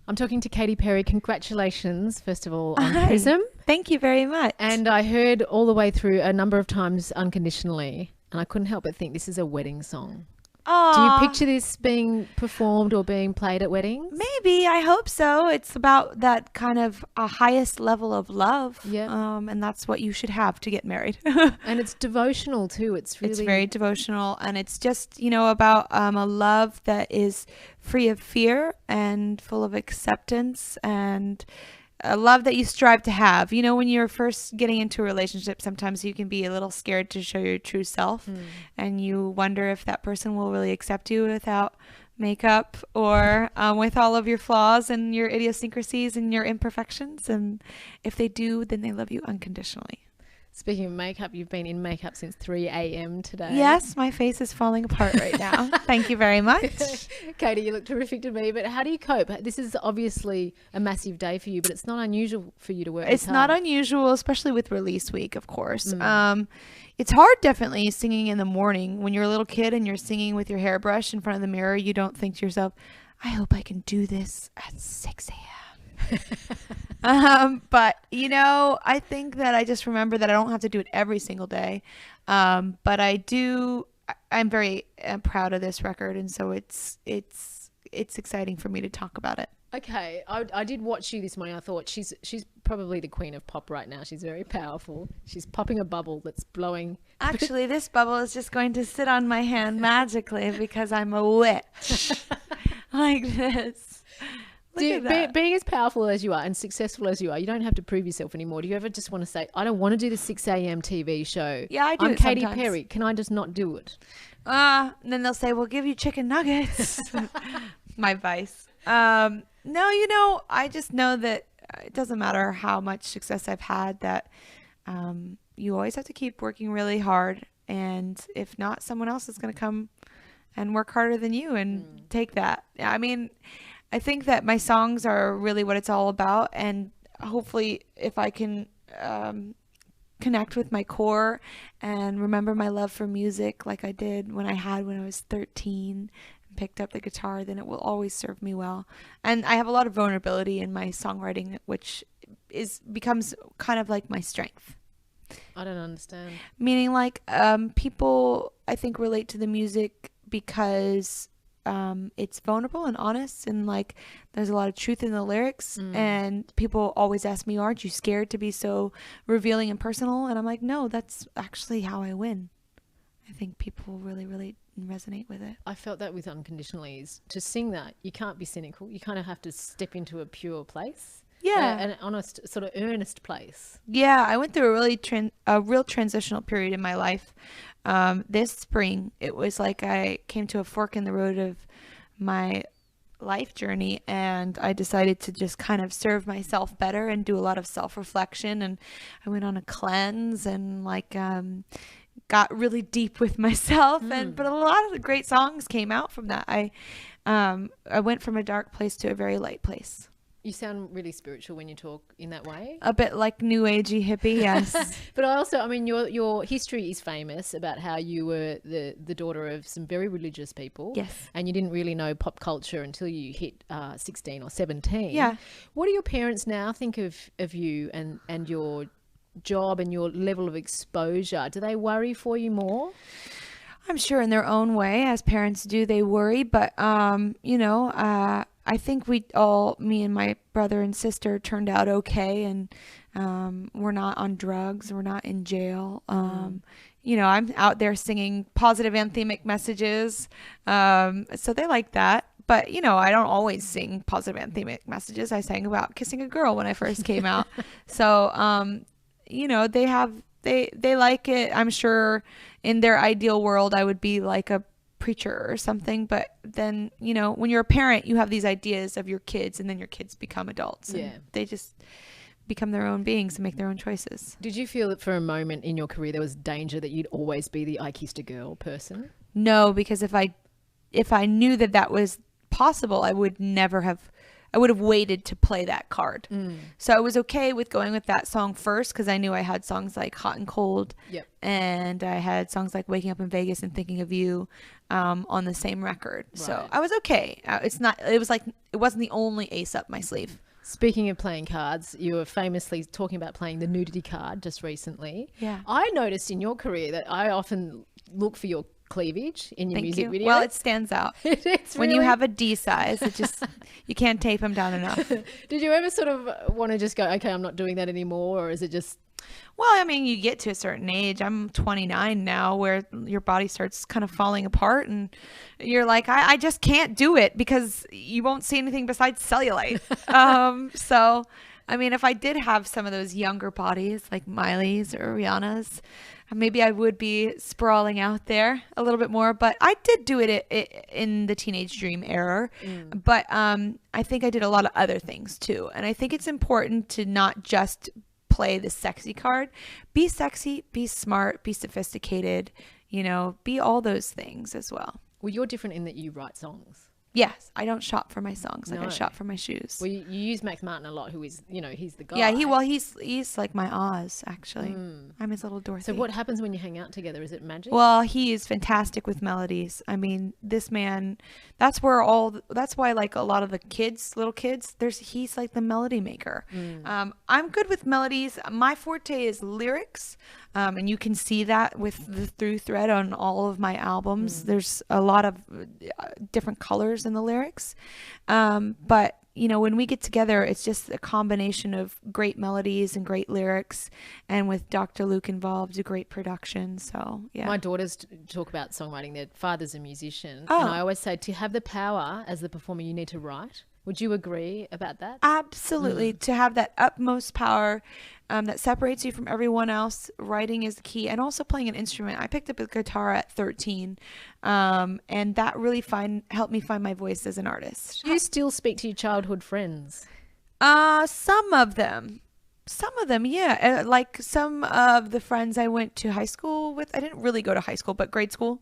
I'm talking to Katy Perry. Congratulations, first of all, on Hi. Prism. Thank you very much. And I heard all the way through a number of times Unconditionally, and I couldn't help but think this is a wedding song. Do you picture this being performed or being played at weddings? Maybe. I hope so. It's about that kind of highest level of love. Yeah. And that's what you should have to get married. And it's devotional too. It's very devotional, and it's just, about a love that is free of fear and full of acceptance, and a love that you strive to have. When you're first getting into a relationship, sometimes you can be a little scared to show your true self, and you wonder if that person will really accept you without makeup or with all of your flaws and your idiosyncrasies and your imperfections. And if they do, then they love you unconditionally. Speaking of makeup, you've been in makeup since 3 a.m. today. Yes, my face is falling apart right now. Thank you very much. Katy, you look terrific to me, but how do you cope? This is obviously a massive day for you, but it's not unusual for you to work It's this not hard. unusual, especially with release week, of course. It's hard, definitely, singing in the morning. When you're a little kid and you're singing with your hairbrush in front of the mirror, you don't think to yourself, I hope I can do this at 6 a.m. But I think that I just remember that I don't have to do it every single day. But I'm very proud of this record. And so it's exciting for me to talk about it. Okay, I did watch you this morning. I thought she's probably the queen of pop right now. She's very powerful. She's popping a bubble that's blowing. Actually, this bubble is just going to sit on my hand magically because I'm a witch. Like this. Being as powerful as you are and successful as you are, you don't have to prove yourself anymore. Do you ever just want to say, I don't want to do the 6 a.m. TV show? Yeah, I do. I'm it Katy sometimes. Perry. Can I just not do it? And then they'll say, we'll give you chicken nuggets. My vice. No, I just know that it doesn't matter how much success I've had, that you always have to keep working really hard. And if not, someone else is going to come and work harder than you and take that. I mean, I think that my songs are really what it's all about. And hopefully if I can connect with my core and remember my love for music like I did when I was 13 and picked up the guitar, then it will always serve me well. And I have a lot of vulnerability in my songwriting, which becomes kind of like my strength. I don't understand. Meaning like people, I think, relate to the music because it's vulnerable and honest, and like there's a lot of truth in the lyrics. And people always ask me, aren't you scared to be so revealing and personal? And I'm like, no, that's actually how I win. I think people really relate and resonate with it. I felt that with Unconditionally, is to sing that, you can't be cynical. You kind of have to step into a pure place. Yeah. An honest, sort of earnest place. Yeah, I went through a real transitional period in my life. This spring, it was like I came to a fork in the road of my life journey, and I decided to just kind of serve myself better and do a lot of self-reflection. And I went on a cleanse and got really deep with myself. But a lot of the great songs came out from that. I went from a dark place to a very light place. You sound really spiritual when you talk in that way. A bit like new agey hippie, yes. But I mean, your history is famous about how you were the daughter of some very religious people. Yes. And you didn't really know pop culture until you hit 16 or 17. Yeah. What do your parents now think of you and your job and your level of exposure? Do they worry for you more? I'm sure in their own way, as parents do, they worry. But, I think me and my brother and sister turned out okay. And we're not on drugs. We're not in jail. I'm out there singing positive anthemic messages. So they like that. But, I don't always sing positive anthemic messages. I sang about kissing a girl when I first came out. So, they like it. I'm sure in their ideal world, I would be like a preacher or something. But then, when you're a parent, you have these ideas of your kids, and then your kids become adults. And they just become their own beings and make their own choices. Did you feel that for a moment in your career there was danger that you'd always be the I kissed a girl person? No, because if I knew that was possible, I would never have I would have waited to play that card. So I was okay with going with that song first because I knew I had songs like Hot and Cold. Yep. And I had songs like Waking Up in Vegas and Thinking of You on the same record. Right. So I was okay. It wasn't the only ace up my sleeve. Speaking of playing cards, you were famously talking about playing the nudity card just recently. Yeah. I noticed in your career that I often look for your cleavage in your music videos. Well, it stands out. When you have a D size, it just, you can't tape them down enough. Did you ever sort of want to just go, okay, I'm not doing that anymore? Or is it just... Well, I mean, you get to a certain age. I'm 29 now, where your body starts kind of falling apart, and you're like, I just can't do it because you won't see anything besides cellulite. So, I mean, if I did have some of those younger bodies like Miley's or Rihanna's, maybe I would be sprawling out there a little bit more. But I did do it in the teenage dream era. But I think I did a lot of other things too, and I think it's important to not just play the sexy card. Be sexy, be smart, be sophisticated, be all those things as well. Well, you're different in that you write songs. Yes, I don't shop for my songs. Like I shop for my shoes. Well, you use Max Martin a lot, who is, he's the guy. Yeah, he's like my Oz, actually. I'm his little Dorothy. So what happens when you hang out together? Is it magic? Well, he is fantastic with melodies. I mean, this man, that's why like a lot of the little kids, he's like the melody maker. I'm good with melodies. My forte is lyrics. And you can see that with the through thread on all of my albums. There's a lot of different colors in the lyrics. But, when we get together, it's just a combination of great melodies and great lyrics. And with Dr. Luke involved, a great production. So, yeah. My daughters talk about songwriting. Their father's a musician. And I always say, to have the power as the performer, you need to write. Would you agree about that? Absolutely. To have that utmost power that separates you from everyone else, writing is the key. And also playing an instrument. I picked up a guitar at 13, and that really helped me find my voice as an artist. Do you still speak to your childhood friends? Some of them, yeah. Like some of the friends I went to high school with. I didn't really go to high school, but grade school.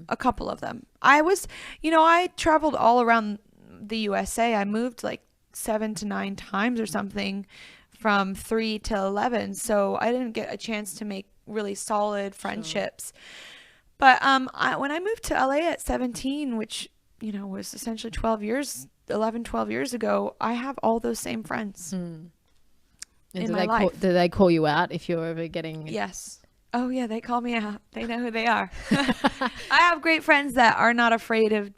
A couple of them. I traveled all around the USA. I moved like 7 to 9 times or something from 3 to 11. So I didn't get a chance to make really solid friendships. But when I moved to LA at 17, which, was essentially 12 years ago, I have all those same friends in my life. Do they call you out if you're ever getting... Yes. Oh, yeah, they call me out. They know who they are. I have great friends that are not afraid of,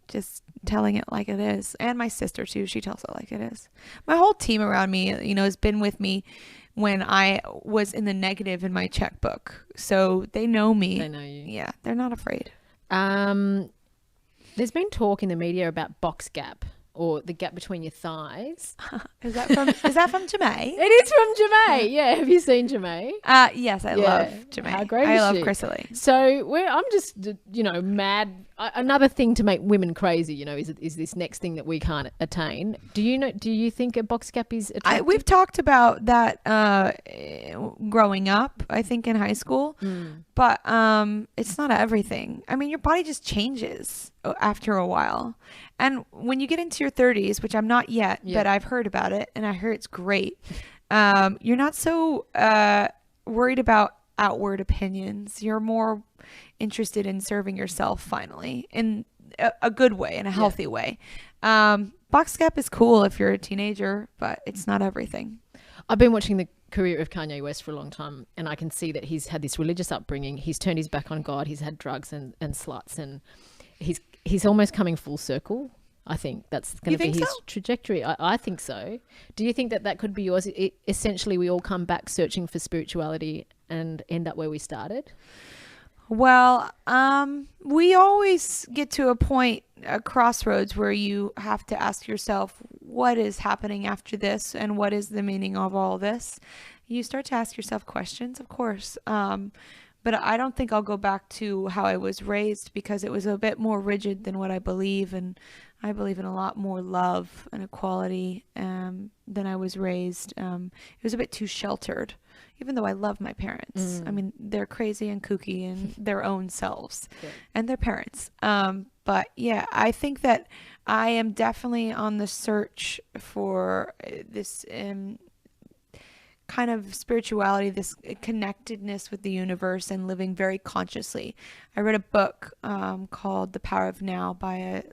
just telling it like it is. And my sister, too. She tells it like it is. My whole team around me, has been with me when I was in the negative in my checkbook. So they know me. They know you. Yeah, they're not afraid. There's been talk in the media about box gap, or the gap between your thighs. Is that from Jemay? It is from Jemay. Yeah. Have you seen Jemay? Yes, I love Jemay. How great I is love she? Chrysalie. So I'm just, mad. Another thing to make women crazy, is this next thing that we can't attain. Do you think a box gap is attractive? We've talked about that growing up, I think in high school, but it's not everything. I mean, your body just changes after a while. And when you get into your 30s, which I'm not yet, but I've heard about it and I heard it's great. You're not so worried about outward opinions. You're more interested in serving yourself finally in a good way, in a healthy way. Box gap is cool if you're a teenager, but it's not everything. I've been watching the career of Kanye West for a long time, and I can see that he's had this religious upbringing. He's turned his back on God. He's had drugs and sluts, and he's almost coming full circle. I think that's going to be his trajectory. I think so. Do you think that could be yours? Essentially, we all come back searching for spirituality and end up where we started? Well, we always get to a point, a crossroads, where you have to ask yourself, what is happening after this, and what is the meaning of all this? You start to ask yourself questions, of course. But I don't think I'll go back to how I was raised, because it was a bit more rigid than what I believe. And I believe in a lot more love and equality than I was raised. It was a bit too sheltered, even though I love my parents. I mean, they're crazy and kooky in their own selves and their parents. But yeah, I think that I am definitely on the search for this kind of spirituality, this connectedness with the universe, and living very consciously. I read a book called The Power of Now by a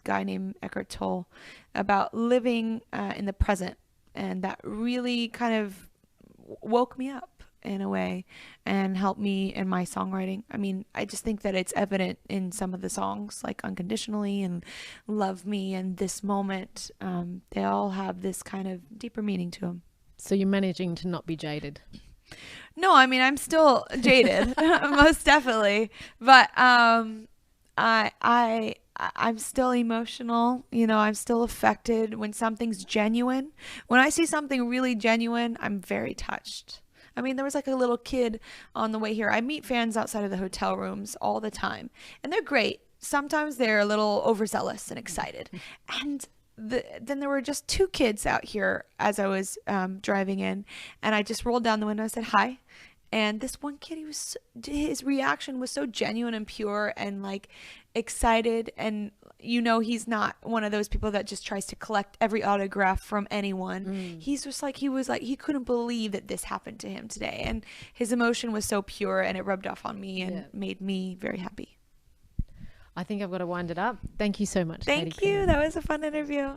guy named Eckhart Tolle about living in the present, and that really kind of woke me up in a way and helped me in my songwriting. I mean, I just think that it's evident in some of the songs like Unconditionally and Love Me and This Moment. They all have this kind of deeper meaning to them. So you're managing to not be jaded. No, I mean, I'm still jaded, most definitely. But I'm still emotional. You know, I'm still affected when something's genuine. When I see something really genuine, I'm very touched. I mean, there was like a little kid on the way here. I meet fans outside of the hotel rooms all the time, and they're great. Sometimes they're a little overzealous and excited. And then there were just two kids out here as I was driving in, and I just rolled down the window and said hi. And this one kid, his reaction was so genuine and pure and like excited. And you know, he's not one of those people that just tries to collect every autograph from anyone. He's just like, he couldn't believe that this happened to him today. And his emotion was so pure, and it rubbed off on me and made me very happy. I think I've got to wind it up. Thank you so much. Thank you. That was a fun interview.